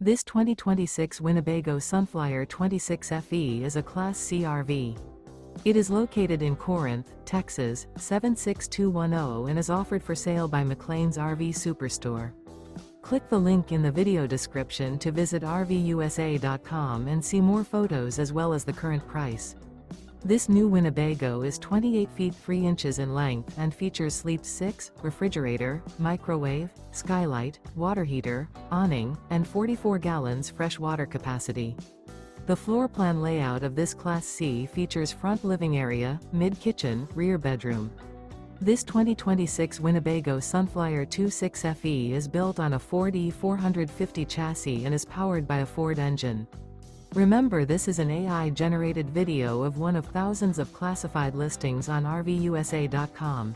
This 2026 Winnebago Sunflyer 26FE is a Class C RV. It is located in Corinth, Texas, 76210 and is offered for sale by McClain's RV Superstore. Click the link in the video description to visit RVUSA.com and see more photos as well as the current price. This new Winnebago is 28 feet 3 inches in length and features sleep 6, refrigerator, microwave, skylight, water heater, awning, and 44 gallons fresh water capacity. The floor plan layout of this Class C features front living area, mid-kitchen, rear bedroom. This 2026 Winnebago Sunflyer 26FE is built on a Ford E450 chassis and is powered by a Ford engine. Remember, this is an AI-generated video of one of thousands of classified listings on RVUSA.com.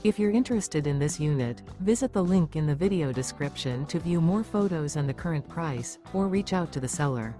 If you're interested in this unit, visit the link in the video description to view more photos and the current price, or reach out to the seller.